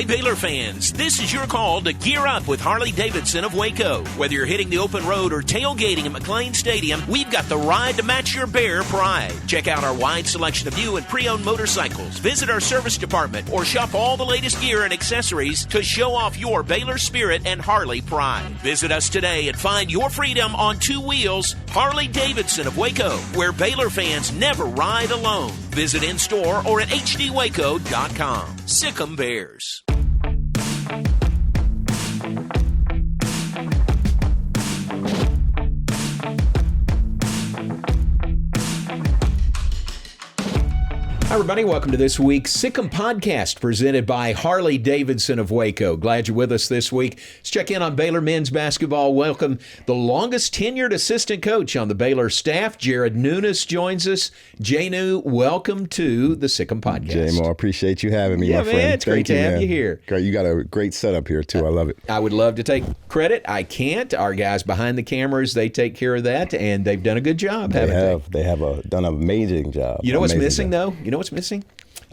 Hey, Baylor fans, this is your call to gear up with Harley-Davidson of Waco. Whether you're hitting the open road or tailgating at McLean Stadium, we've got the ride to match your Bear pride. Check out our wide selection of new and pre-owned motorcycles, visit our service department, or shop all the latest gear and accessories to show off your Baylor spirit and Harley pride. Visit us today and find your freedom on two wheels. Harley-Davidson of Waco, where Baylor fans never ride alone. Visit in-store or at hdwaco.com. Sic Em Bears. Hi, everybody. Welcome to this week's Sic Em Podcast presented by Harley-Davidson of Waco. Glad you're with us this week. Let's check in on Baylor men's basketball. Welcome the longest tenured assistant coach on the Baylor staff. Jared Nuness joins us. J-Nu, welcome to the Sic Em Podcast. J-Mo, I appreciate you having me, my friend. Man, it's great to have you here. Great. You got a great setup here, too. I love it. I would love to take credit. I can't. Our guys behind the cameras, they take care of that, and they've done a good job, haven't they? They have done an amazing job. You know what's missing, though? You know what's missing?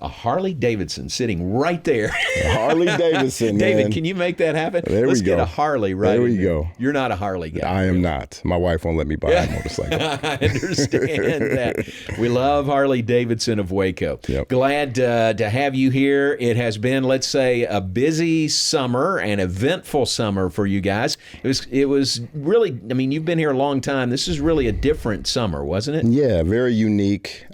A Harley-Davidson sitting right there. Harley-Davidson, David, man. Can you make that happen? There Let's we go. get a Harley right There we in go. You're not a Harley guy. I am not. My wife won't let me buy a motorcycle. I understand that. We love Harley-Davidson of Waco. Yep. Glad to have you here. It has been, let's say, a busy summer, an eventful summer for you guys. It was really, I mean, you've been here a long time. This is really a different summer, wasn't it? Yeah, very unique.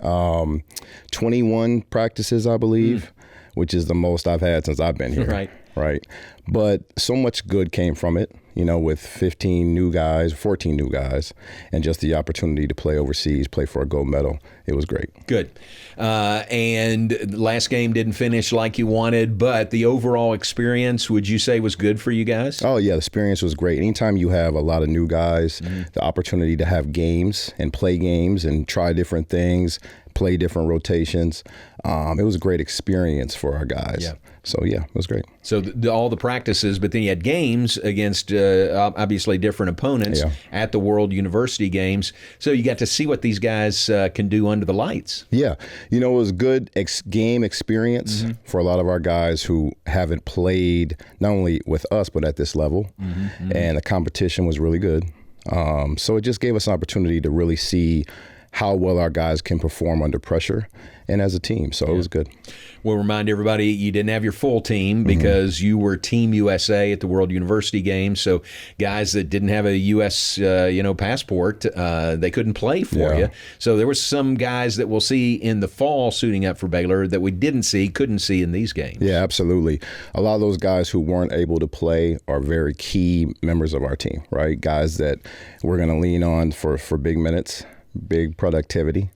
21 practices, I believe, which is the most I've had since I've been here. Right. But so much good came from it, you know, with 14 new guys, and just the opportunity to play overseas, play for a gold medal. It was great. Good. And the last game didn't finish like you wanted, but the overall experience, would you say, was good for you guys? Oh, yeah, the experience was great. Anytime you have a lot of new guys, the opportunity to have games and play games and try different things, play different rotations, it was a great experience for our guys. Yeah. So, yeah, it was great. So all the practices, but then you had games against obviously different opponents at the World University Games. So you got to see what these guys can do under the lights. Yeah. You know, it was good game experience for a lot of our guys who haven't played not only with us, but at this level. And the competition was really good. So it just gave us an opportunity to really see how well our guys can perform under pressure and as a team. So it was good. We'll remind everybody you didn't have your full team because you were Team USA at the World University Games. So guys that didn't have a U.S. passport, they couldn't play for you. So there were some guys that we'll see in the fall suiting up for Baylor that we couldn't see in these games. Yeah, absolutely. A lot of those guys who weren't able to play are very key members of our team, right? Guys that we're going to lean on for big minutes, big productivity.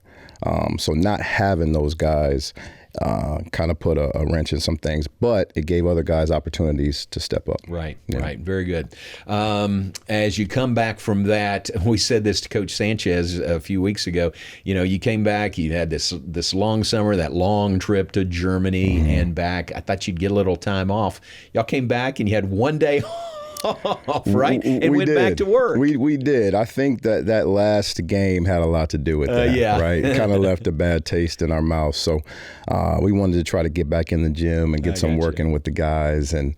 So not having those guys kind of put a wrench in some things, but it gave other guys opportunities to step up. Right. Very good. As you come back from that, we said this to Coach Sanchez a few weeks ago, you know, you came back, you had this long summer, that long trip to Germany and back. I thought you'd get a little time off. Y'all came back and you had one day off, right? And went back to work. We did. I think that last game had a lot to do with that, right? It kind of left a bad taste in our mouth. So we wanted to try to get back in the gym and get some working with the guys and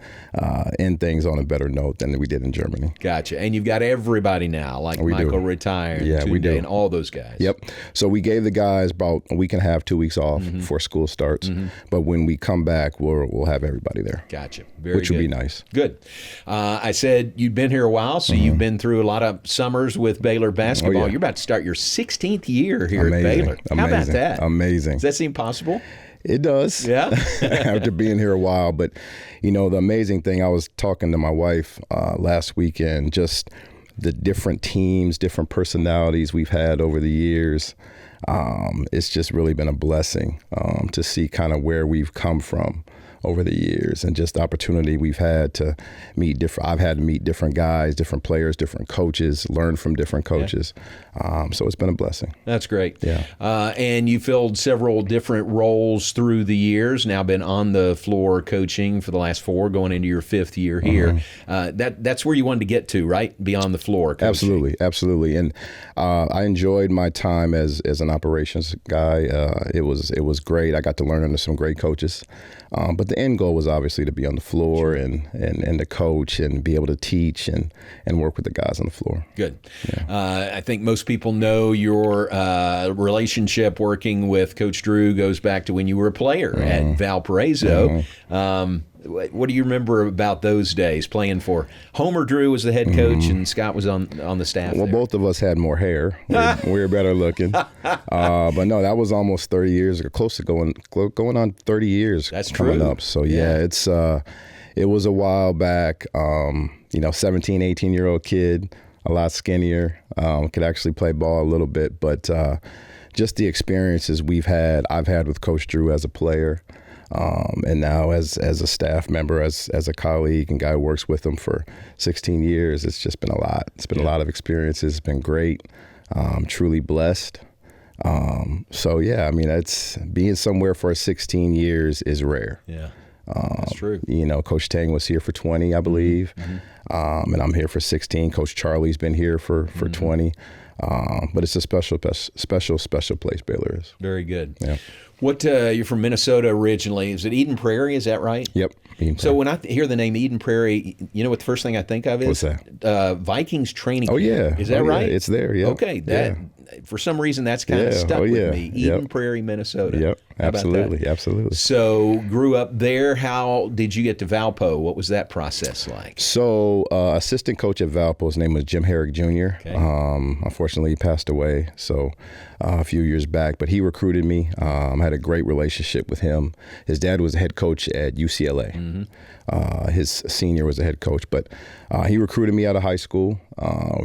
end things on a better note than we did in Germany. Gotcha. And you've got everybody now, like Michael retired, we do. And all those guys. Yep. So we gave the guys about a week and a half, 2 weeks off before school starts. But when we come back, we'll have everybody there. Gotcha. Which would be nice. Good. I said you'd been here a while, so you've been through a lot of summers with Baylor basketball. You're about to start your 16th year here at Baylor. How about that? Amazing. Does that seem possible? It does. Yeah. After being here a while. But, you know, the amazing thing, I was talking to my wife last weekend, just the different teams, different personalities we've had over the years. It's just really been a blessing to see kind of where we've come from over the years, and just the opportunity we've had to meet I've had to meet different guys, different players, different coaches, learn from different coaches. So it's been a blessing. That's great. Yeah. And you filled several different roles through the years, now been on the floor coaching for the last 4, going into your 5th year here. That's where you wanted to get to, right? Be on the floor coaching. Absolutely. And I enjoyed my time as an operations guy. It was great. I got to learn under some great coaches. But the end goal was obviously to be on the floor and to coach and be able to teach and work with the guys on the floor. Good. Yeah. I think most people know your relationship working with Coach Drew goes back to when you were a player at Valparaiso. What do you remember about those days playing for Homer Drew was the head coach and Scott was on the staff? Well, both of us had more hair. We were better looking. But no, that was almost 30 years ago, close to going on 30 years. That's coming true. up. So yeah, it was a while back. 17, 18-year-old kid, a lot skinnier, could actually play ball a little bit, but just the experiences I've had with Coach Drew as a player. And now as a staff member, as a colleague and guy who works with him for 16 years, it's just been a lot. It's been a lot of experiences. It's been great. Truly blessed. So yeah, I mean, it's being somewhere for 16 years is rare. Yeah, that's true. Coach Tang was here for 20, I believe. And I'm here for 16. Coach Charlie's been here for 20. But it's a special place, Baylor is. Very good. Yeah. You're from Minnesota originally. Is it Eden Prairie? Is that right? Yep. So when I hear the name Eden Prairie, you know what the first thing I think of is? What's that? Vikings training Oh, camp. yeah. Is that right? It's there, yeah. Okay. For some reason, that's kind of stuck with me. Eden Prairie, Minnesota. Yep. How about that? Absolutely. So grew up there. How did you get to Valpo? What was that process like? So assistant coach at Valpo, his name was Jim Herrick Jr. Okay. Unfortunately, he passed away a few years back, but he recruited me. I had a great relationship with him. His dad was the head coach at UCLA. His senior was the head coach, but he recruited me out of high school.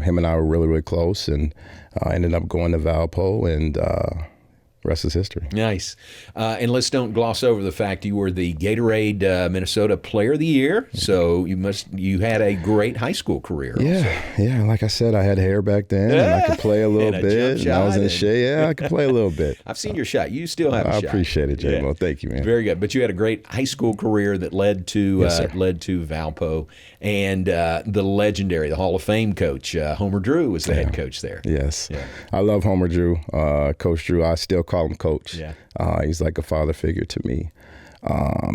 Him and I were really, really close, and ended up going to Valpo, and rest is history. Nice. And let's don't gloss over the fact you were the Gatorade Minnesota Player of the Year. So you had a great high school career. Yeah. Like I said, I had hair back then, and I could play a little bit. And I was in the shade. Yeah, I could play a little bit. I've seen your shot. You still have a shot. I appreciate it, J-Mo. Thank you, man. Very good. But you had a great high school career that led to Valpo, and the legendary, the Hall of Fame coach Homer Drew was the head coach there. Yes. Yeah. I love Homer Drew. Coach Drew, I still call him Coach. Yeah. He's like a father figure to me.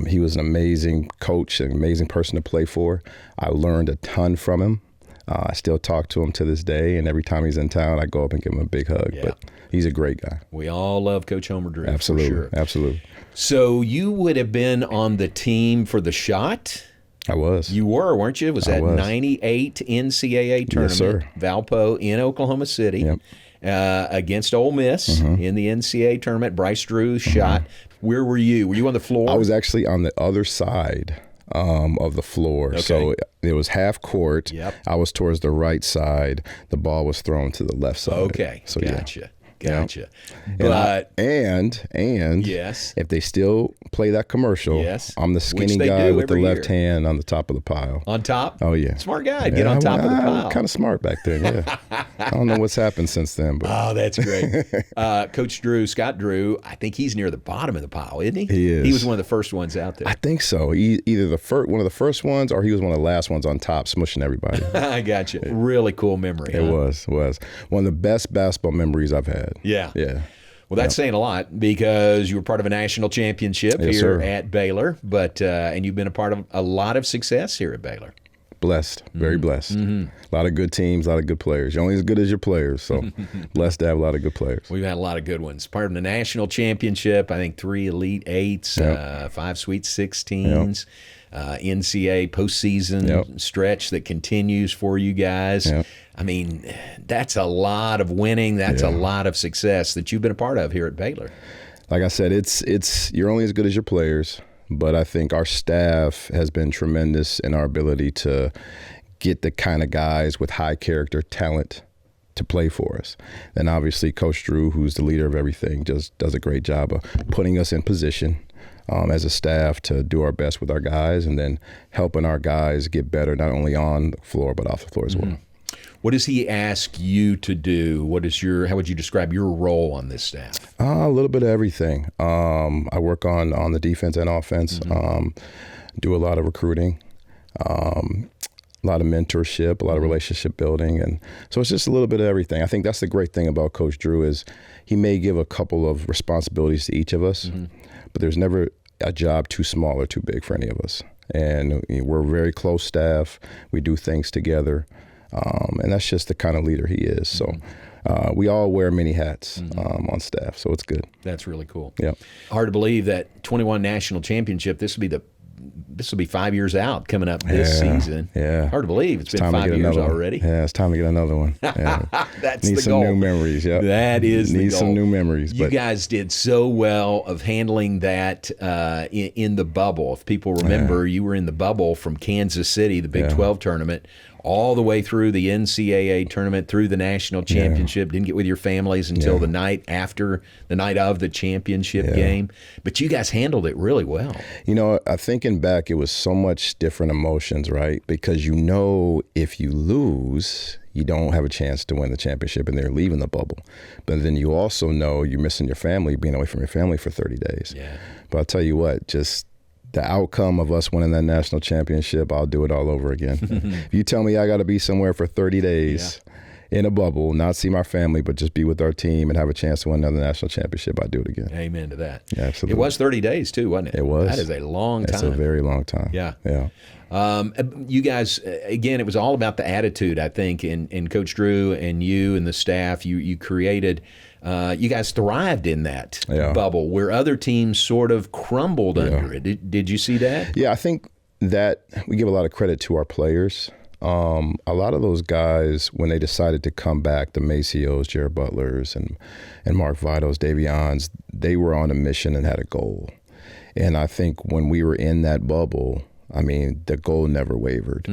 He was an amazing coach, an amazing person to play for. I learned a ton from him. I still talk to him to this day, and every time he's in town, I go up and give him a big hug. Yeah. But he's a great guy. We all love Coach Homer Drew. Absolutely. For sure. Absolutely. So you would have been on the team for the shot? I was. You were, weren't you? It was that 98 NCAA tournament, Yes, sir. Valpo in Oklahoma City. Yep. Against Ole Miss in the NCAA tournament. Bryce Drew shot. Where were you? Were you on the floor? I was actually on the other side of the floor. Okay. So it was half court. Yep. I was towards the right side. The ball was thrown to the left side. Okay. So Gotcha. But and yes, if they still play that commercial, yes, I'm the skinny guy with the left year. hand on the top of the pile. On top? Oh yeah, smart guy. Get on top of the pile. Kind of smart back then. Yeah, I don't know what's happened since then, but oh, that's great. Coach Drew, Scott Drew, I think he's near the bottom of the pile, isn't he? He is. He was one of the first ones out there. I think so. Either one of the first ones, or he was one of the last ones on top, smushing everybody. I got you. Really cool memory. It was one of the best basketball memories I've had. Yeah. Well, that's Yep. saying a lot because you were part of a national championship Yes, here sir. at Baylor, but and you've been a part of a lot of success here at Baylor. Blessed, very blessed. A lot of good teams, a lot of good players. You're only as good as your players, so blessed to have a lot of good players. We've had a lot of good ones. Part of the national championship, I think 3 Elite Eights, 5 Sweet 16s, NCAA postseason stretch that continues for you guys. Yep. I mean, that's a lot of winning. That's a lot of success that you've been a part of here at Baylor. Like I said, it's you're only as good as your players, but I think our staff has been tremendous in our ability to get the kind of guys with high character talent to play for us. And obviously Coach Drew, who's the leader of everything, just does a great job of putting us in position as a staff to do our best with our guys, and then helping our guys get better, not only on the floor, but off the floor as well. What does he ask you to do? How would you describe your role on this staff? A little bit of everything. I work on the defense and offense, do a lot of recruiting, a lot of mentorship, a lot of relationship building. And so it's just a little bit of everything. I think that's the great thing about Coach Drew is he may give a couple of responsibilities to each of us, but there's never a job too small or too big for any of us. And we're a very close staff. We do things together. And that's just the kind of leader he is. So we all wear many hats on staff, so it's good. That's really cool. Yeah. Hard to believe that 21 national championship, this will be 5 years out coming up this season. Yeah. Hard to believe. It's been 5 years already. Yeah, it's time to get another one. Yeah. That's Need the some goal. new memories. Yep. That is the goal. Need some new memories. You guys did so well of handling that in the bubble. If people remember, you were in the bubble from Kansas City, the Big 12 tournament, all the way through the NCAA tournament, through the national championship. Didn't get with your families until the night after, the night of the championship game. But you guys handled it really well. You know, thinking back, it was so much different emotions, right? Because if you lose, you don't have a chance to win the championship and they're leaving the bubble. But then you also know you're missing your family, being away from your family for 30 days. Yeah. But I'll tell you what, just the outcome of us winning that national championship, I'll do it all over again. If you tell me I got to be somewhere for 30 days in a bubble, not see my family, but just be with our team and have a chance to win another national championship, I'd do it again. Amen to that. Yeah, absolutely. It was 30 days too, wasn't it? It was. That is a long time. It's a very long time. Yeah. Yeah. You guys, again, it was all about the attitude, I think, and Coach Drew and you and the staff, you created, you guys thrived in that bubble where other teams sort of crumbled under it. Did you see that? Yeah, I think that we give a lot of credit to our players. A lot of those guys, when they decided to come back, the Macios, Jared Butlers, and Mark Vitos, Davions, they were on a mission and had a goal. And I think when we were in that bubble, I mean, the goal never wavered.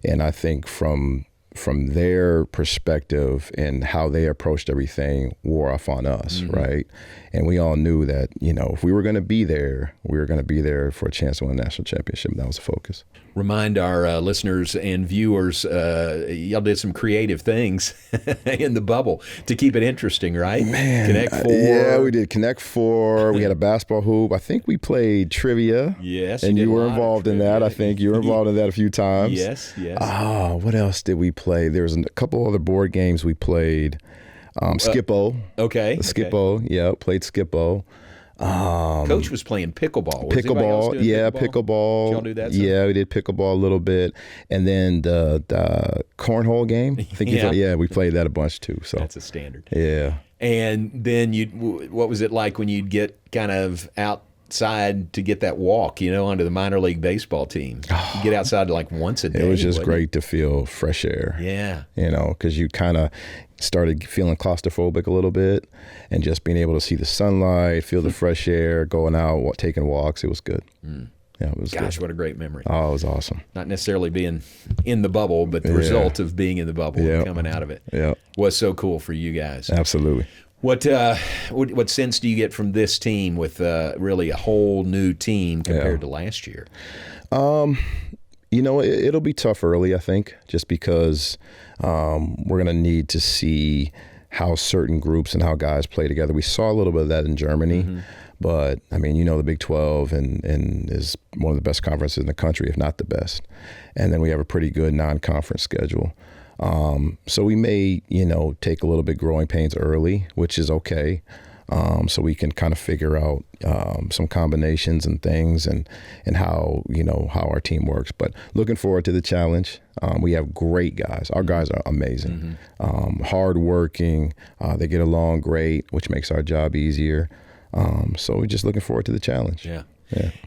And I think from their perspective and how they approached everything wore off on us, right? And we all knew that, if we were going to be there, we were going to be there for a chance to win a national championship. That was the focus. Remind our listeners and viewers, y'all did some creative things in the bubble to keep it interesting, right? Man, Connect Four. Yeah, we did Connect Four. We had a basketball hoop. I think we played trivia. Yes, and you were involved in that. I think you were involved in that a few times. Yes. Oh, what else did we play? There was a couple other board games we played. Skip-O. Okay. Skip-O, played Skip-O. Coach was playing pickleball. Was Pickleball. pickleball? Did y'all do that? Yeah, we did pickleball a little bit. And then the cornhole game. I think we played that a bunch too. So that's a standard. Yeah. And then what was it like when you'd get kind of outside to get that walk, onto the minor league baseball team? You get outside like once a day. It was just great to feel fresh air. Yeah. Because you kind of started feeling claustrophobic a little bit, and just being able to see the sunlight, feel the fresh air, going out, taking walks, it was good. Yeah, it was Gosh, good. what a great memory. Oh, it was awesome. Not necessarily being in the bubble, but the result of being in the bubble and coming out of it was so cool for you guys. Absolutely. What sense do you get from this team with really a whole new team compared to last year? It'll be tough early, I think, just because we're going to need to see how certain groups and how guys play together. We saw a little bit of that in Germany, but, the Big 12 and is one of the best conferences in the country, if not the best. And then we have a pretty good non-conference schedule. So we may, take a little bit growing pains early, which is okay. So we can kind of figure out some combinations and things and how our team works. But looking forward to the challenge. We have great guys. Our guys are amazing, hardworking. They get along great, which makes our job easier. So we're just looking forward to the challenge. Yeah.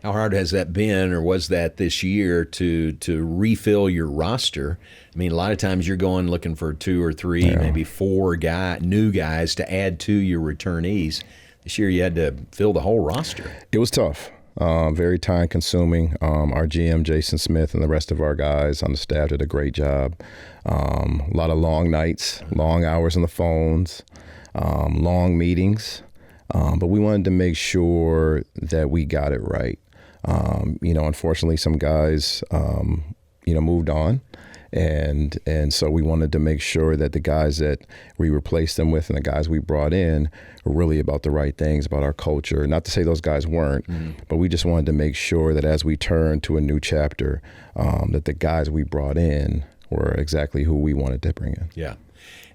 How hard has that been, or was that this year, to refill your roster? I mean, a lot of times you're going looking for 2 or 3, maybe 4 new guys to add to your returnees. This year you had to fill the whole roster. It was tough, very time consuming. Our GM, Jason Smith, and the rest of our guys on the staff did a great job. A lot of long nights, long hours on the phones, long meetings. But we wanted to make sure that we got it right. Unfortunately, some guys, moved on. And so we wanted to make sure that the guys that we replaced them with and the guys we brought in were really about the right things, about our culture. Not to say those guys weren't, but we just wanted to make sure that as we turn to a new chapter, that the guys we brought in were exactly who we wanted to bring in. Yeah.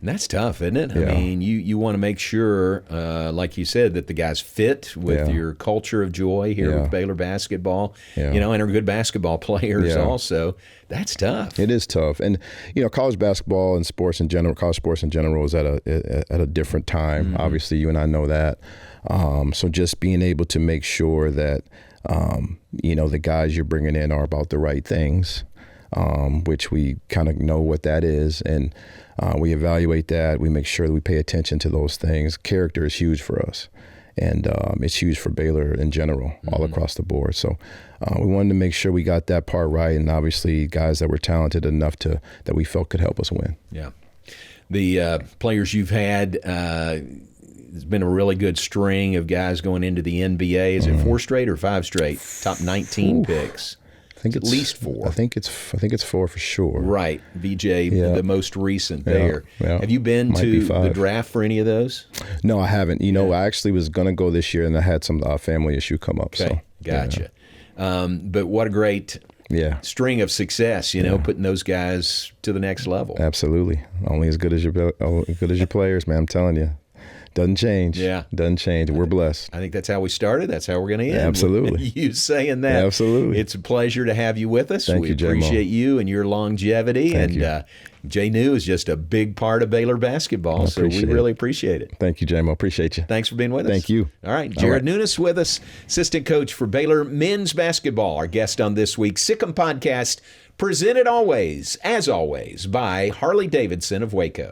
And that's tough, isn't it? Yeah. I mean, you want to make sure, like you said, that the guys fit with your culture of joy here with Baylor basketball, and are good basketball players also. That's tough. It is tough. And, college basketball and sports in general, college sports in general is at a different time. Mm-hmm. Obviously, you and I know that. So just being able to make sure that, the guys you're bringing in are about the right things, which we kind of know what that is. And we evaluate that. We make sure that we pay attention to those things. Character is huge for us. And it's huge for Baylor in general, all across the board. So we wanted to make sure we got that part right, and obviously guys that were talented enough that we felt could help us win. Yeah. The players you've had, there's been a really good string of guys going into the NBA. Is it 4 straight or 5 straight? Top 19 picks. I think it's at least 4. I think it's 4 for sure. Right, VJ, the most recent there. Yeah. Have you been to the draft for any of those? No, I haven't. I actually was going to go this year, and I had some family issue come up. Okay, so gotcha. But what a great string of success, putting those guys to the next level. Absolutely, only as good as your players, man. I'm telling you. Doesn't change. Yeah. Doesn't change. We're blessed. I think that's how we started. That's how we're going to end. Absolutely. You saying that. Absolutely. It's a pleasure to have you with us. Thank you, J-Mo. We appreciate you and your longevity. Thank you. Jay New is just a big part of Baylor basketball, so we really appreciate it. Thank you, J-Mo. Appreciate you. Thanks for being with us. Thank you. All right. Jared Nuness with us, assistant coach for Baylor men's basketball. Our guest on this week's Sic Em Podcast, presented always, as always, by Harley Davidson of Waco.